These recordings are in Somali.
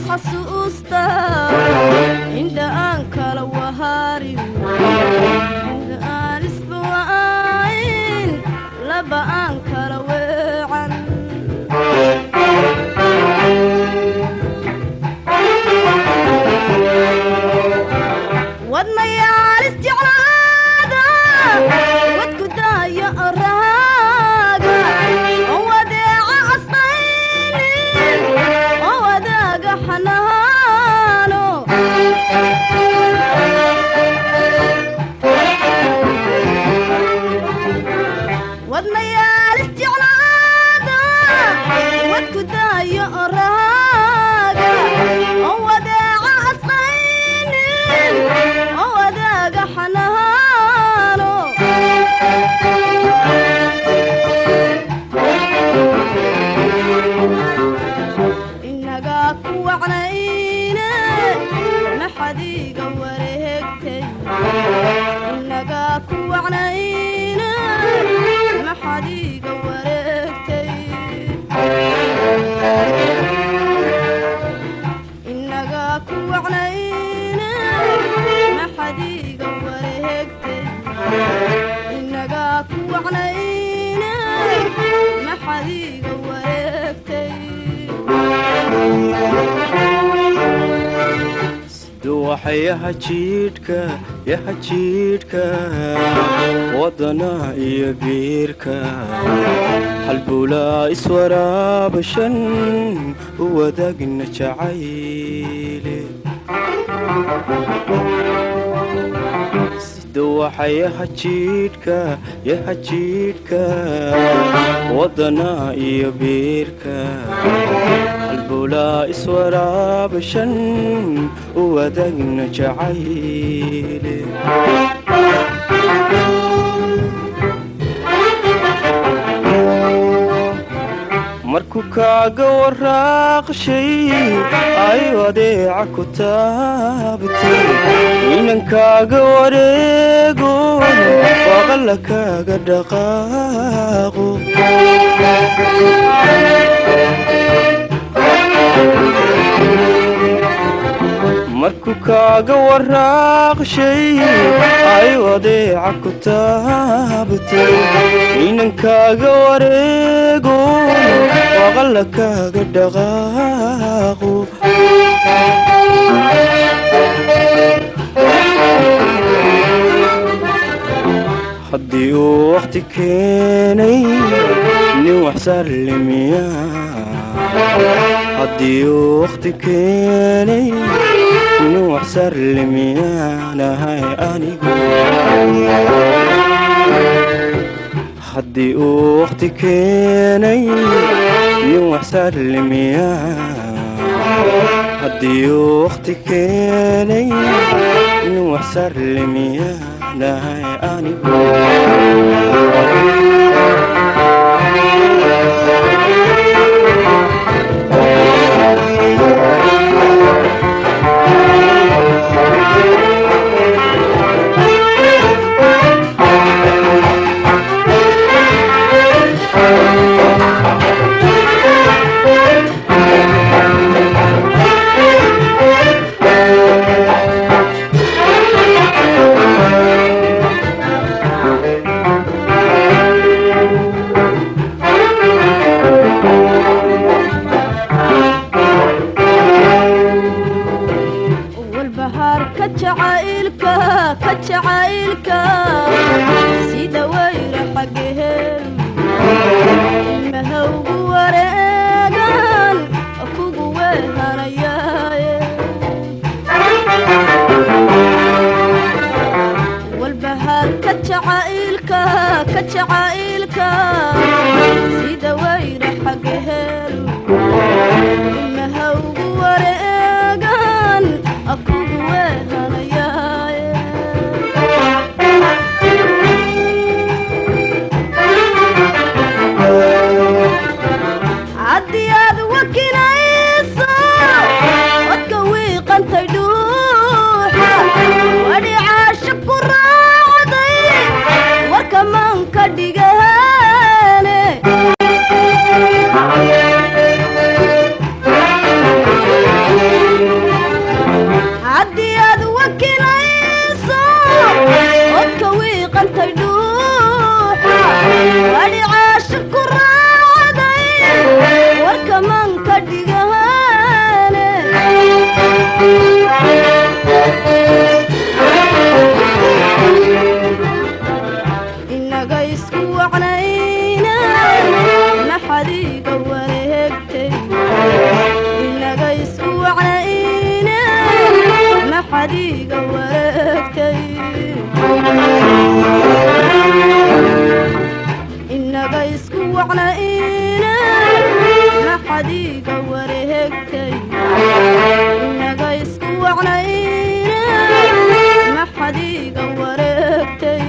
حسوستا عند أنكر وهاري عند أسبوعين لبا أنكر وعن ودنا يا استعراضا وتكدا يا الراقا وداع أصطين وداق حنانو ودنا يا استعراضا وتكدا يا الراقا وداع أصطين وداق حنانو إنك وعنينا ما حديق ورهكتي إنك وعنينا ما حديق ورهكتي إنك وعنينا ما حديق ورهكتي إنك وعنينا ما حديق ورهكتي دوحي يا حجيدك ودنا يا بيركا حلبولا اسورا بشن ودقنا جعيلي دوحي يا حجيدك ودنا يا بيركا البولا اسورا بشن ودقنا جعيلي markuu kaaga waraaq shay ay wadeeca ku taabtay inankaaga wareego waqalla kaaga dhaqaaqo markuu kaaga waraaq shay ay wadeeca ku taabtay inankaaga wareego waqalla kaaga dhaqaaqo haddii uu waqti keenay nin wax sallimiya haddii uu waqti keenay nin wax sallimiyaanahay anigu haddii uu waqti keenay nin wax sallimiya haddii uu waqti keenay nin wax sallimiyaanahay anigu كجعيلك سيدا وير حقهن ما هو ورقان أكوغ وهرياي والبهار كجعيلك سيدا وير حقهن ما هو ورقان أكوغ وهرياي عدياد وكنايسة وتكوي قنتي دوحة ودي عاشق الراعدي وكمان كدقاني maxadiiga wareegtay inaga isku wacnayne maxadiiga wareegtay inaga isku wacnayne maxadiiga wareegtay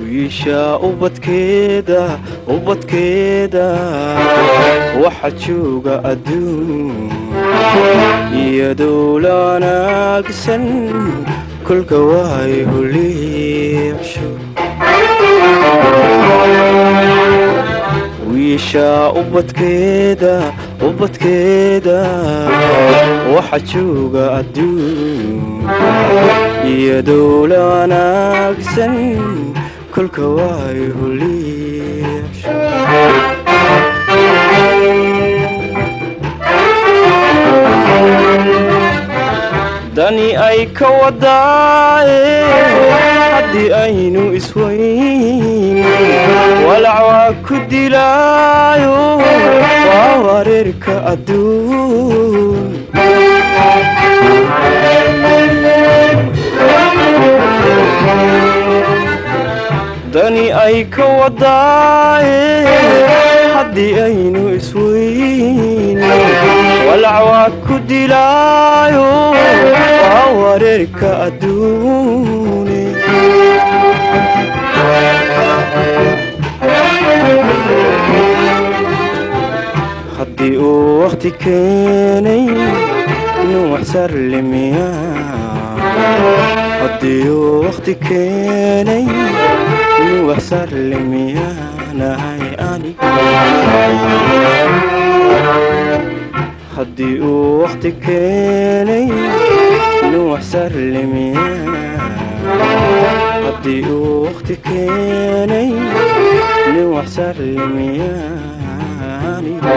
wiisha ubadkeeda waxa jooga adduun iyadoo la wanaagsan kolka waay huliibsho wiisha ubadkeeda waxa jooga adduun iyadoo la wanaagsan kolka waay huliibsho dani ay ka wadaaye haddii aynu isweyn walac waa ku dilaayo waa wareerka adduun dani ay ka wadaaye haddii aynu isweyn walac waa ku dilaayo waa wareerka adduune haddii uu waqti keenay inuu wax sarlimiya haddii uu waqti keenay inuu wax sarlimiyaanahay aniga haddii uu waqti keenay inuu wax sarlimiya haddii uu waqti keenay inuu wax sarlimiyaaniga